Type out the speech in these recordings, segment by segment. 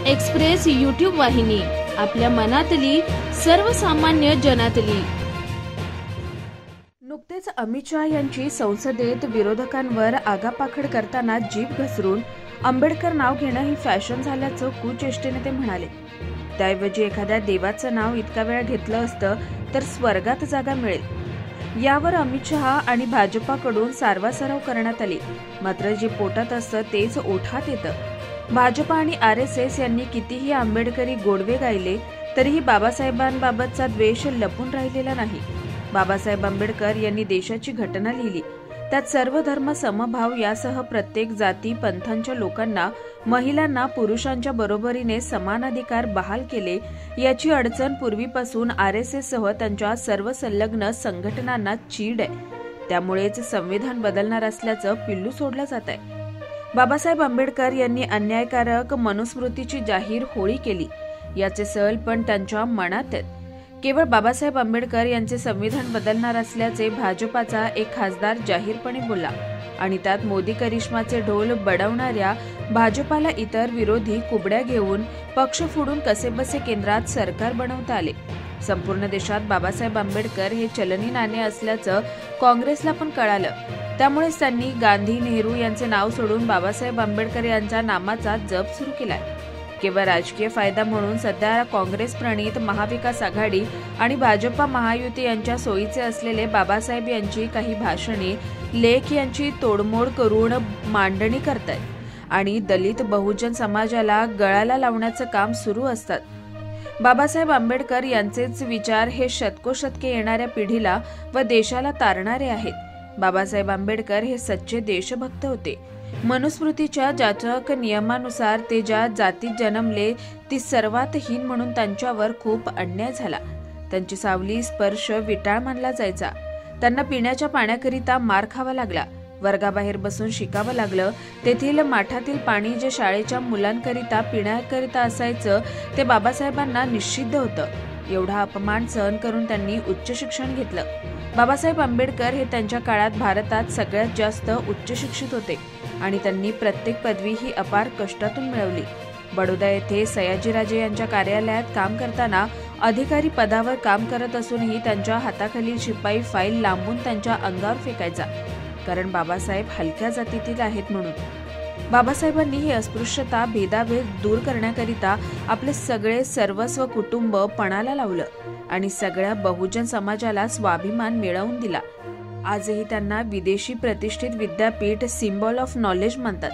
Express YouTube वाहिनी, आपल्या मनातली सर्वसामान्य जनातली। नुकतेच अमित शहा यांची संसदेत विरोधकांवर आगापाखड करताना जीभ घसरून आंबेडकर नाव घेणं ही फॅशन झाल्याचं कुचेष्टेने ते म्हणाले। त्याऐवजी एखाद्या देवाचं नाव इतका वेळ घेतलं असतं तर स्वर्गात जागा मिळेल। यावर अमित शहा आणि भाजपाकडून सारवासारव करण्यात आली। मात्र जे पोटात असतं तेच ओठात येतं। भाजपा आणि RSS यांनी कितीही आंबेडकरी गोडवे गायले तरीही बाबासाहेबांबाबतचा द्वेष लपून राहिलेला नाही। बाबासाहेब आंबेडकर यांनी देशाची घटना लिहिली, त्यात सर्व धर्म समभाव यासह प्रत्येक जाती पंथांच्या लोकांना, महिलांना पुरुषांच्या बरोबरीने समान अधिकार बहाल केले। याची अडचण पूर्वीपासून RSS सह त्यांच्या सर्व संलग्न संघटनांना चीड आहे। त्यामुळेच संविधान बदलणार असल्याचं पिल्लू सोडलं जात आहे। बाबासाहेब आंबेडकर यांनी अन्यायकारक मनुस्मृतीची जाहीर होळी केली, याचे सल पण त्यांच्या मनात आहेत। केवळ बाबासाहेब आंबेडकर यांचे संविधान बदलणार असल्याचे भाजपाचा एक खासदार जाहीरपणे बोलला आणि त्यात मोदी करिश्माचे ढोल बडवणाऱ्या भाजपाला इतर विरोधी कुबड्या घेऊन पक्ष फोडून कसेबसे केंद्रात सरकार बनवता आले। संपूर्ण देशात बाबासाहेब आंबेडकर हे चलनी नाणे असल्याचं काँग्रेसला पण कळालं। त्यामुळेच त्यांनी गांधी, नेहरू यांचे नाव सोडून बाबासाहेब आंबेडकर यांच्या नामाचा जप सुरू केलाय। केवळ राजकीय फायदा म्हणून सध्या काँग्रेस प्रणित महाविकास आघाडी आणि भाजपा महायुती यांच्या सोयीचे असलेले बाबासाहेब यांची काही भाषणे, लेख यांची तोडमोड करून मांडणी करतायत आणि दलित बहुजन समाजाला गळाला लावण्याचं काम सुरू असतात। बाबासाहेब आंबेडकर यांचेच विचार हे शतकोशतके येणाऱ्या पिढीला व देशाला तारणारे आहेत। बाबासाहेब आंबेडकर हे सच्चे देशभक्त होते। मनुस्मृतीच्या जाचक नियमानुसार ते ज्या जातीत जन्मले ती सर्वात हीन म्हणून त्यांच्यावर खूप अन्याय झाला। त्यांची सावली स्पर्श विटाळ मानला जायचा। त्यांना पिण्याच्या पाण्याकरिता मार खावा लागला, वर्गाबाहेर बसून शिकावं लागलं। तेथील माठातील पाणी जे शाळेच्या मुलांकरिता पिण्याकरिता असायचं ते बाबासाहेबांना निषिद्ध होतं। एवढा अपमान सहन करून त्यांनी उच्च शिक्षण घेतलं। बाबासाहेब आंबेडकर हे त्यांच्या काळात भारतात सगळ्यात जास्त उच्च शिक्षित होते आणि त्यांनी प्रत्येक पदवी ही अपार कष्टातून मिळवली। बडोदा येथे सयाजीराजे यांच्या कार्यालयात काम करताना अधिकारी पदावर काम करत असूनही त्यांच्या हाताखाली शिपाई फाईल लांबून त्यांच्या अंगावर फेकायचा, कारण बाबासाहेब हलक्या जातीतील आहेत म्हणून। बाबासाहेबांनी ही अस्पृश्यता, भेदाभेद दूर करण्याकरिता आपले सगळे सर्वस्व कुटुंब पणाला लावलं आणि सगळ्या बहुजन समाजाला स्वाभिमान मिळवून दिला। आजही त्यांना विदेशी प्रतिष्ठित विद्यापीठ सिम्बॉल ऑफ नॉलेज म्हणतात।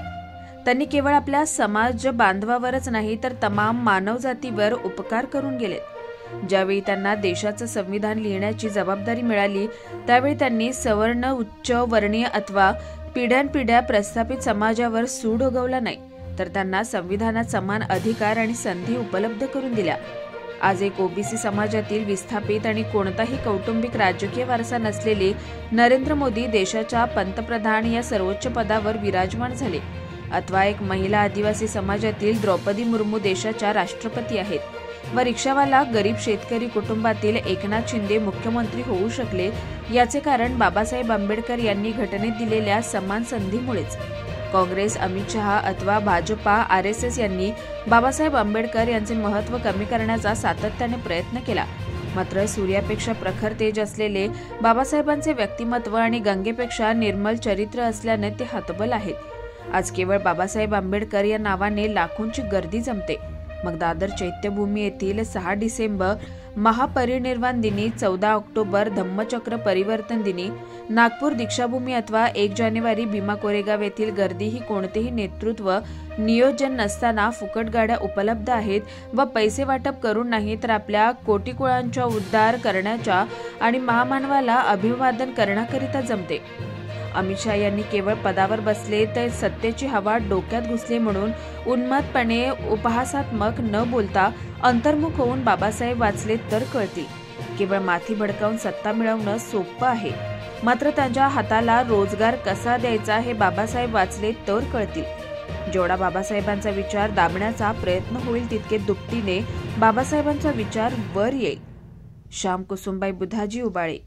त्यांनी केवळ आपल्या समाज बांधवावरच नाही तर तमाम मानवजातीवर उपकार करून गेलेत। ज्यावेळी त्यांना देशाचं संविधान लिहिण्याची जबाबदारी मिळाली त्यावेळी त्यांनी सवर्ण, उच्च वर्णीय अथवा पिढ्यानपिढ्या प्रस्थापित समाजावर सूड उगवला नाही, तर त्यांना संविधानात समान अधिकार आणि संधी उपलब्ध करून दिल्या। आज एक OBC समाजातील विस्थापित आणि कोणताही कौटुंबिक राजकीय वारसा नसलेले नरेंद्र मोदी देशाच्या पंतप्रधान या सर्वोच्च पदावर विराजमान झाले, अथवा एक महिला आदिवासी समाजातील द्रौपदी मुर्मू देशाच्या राष्ट्रपती आहेत व रिक्षावाला गरीब शेतकरी कुटुंबातील एकनाथ शिंदे मुख्यमंत्री होऊ शकले, याचे कारण बाबासाहेब आंबेडकर यांनी घटनेत दिलेल्या समान संधीमुळेच। काँग्रेस, अमित शहा अथवा भाजपा, RSS यांनी बाबासाहेब आंबेडकर यांचे महत्त्व कमी करण्याचा सातत्याने प्रयत्न केला। मात्र सूर्यापेक्षा प्रखर तेज असलेले बाबासाहेबांचे व्यक्तिमत्व आणि गंगेपेक्षा निर्मल चरित्र असल्याने ते हतबल आहेत। आज केवळ बाबासाहेब आंबेडकर या नावाने लाखोंची गर्दी जमते। मग दादर चैत्यभूमी येथील 6 डिसेंबर महापरिनिर्वाण दिनी, 14 ऑक्टोबर धम्मचक्र परिवर्तन दिनी, नागपूर दीक्षाभूमी अथवा 1 जानेवारी भीमा कोरेगाव येथील गर्दी ही कोणतेही नेतृत्व नियोजन नसताना फुकट गाड्या उपलब्ध आहेत व पैसे वाटप करून नाही तर आपल्या कोटीकुळांचा उद्धार करण्याच्या आणि महामानवाला अभिवादन करण्याकरिता जमते। अमित शहा यांनी केवळ पदावर बसले तर सत्तेची हवा डोक्यात घुसली म्हणून उन्मत्तपणे उपहासात्मक न बोलता अंतर्मुख होऊन बाबासाहेब वाचले तर कळतील। केवळ माथी भडकावून सत्ता मिळवणं सोपं आहे, मात्र त्यांच्या हाताला रोजगार कसा द्यायचा हे बाबासाहेब वाचले तर कळतील। जेवढा बाबासाहेबांचा विचार दाबण्याचा प्रयत्न होईल तितके दुपटीने बाबासाहेबांचा विचार वर येईल। श्याम कुसुमबाई बुधाजी उबाळे।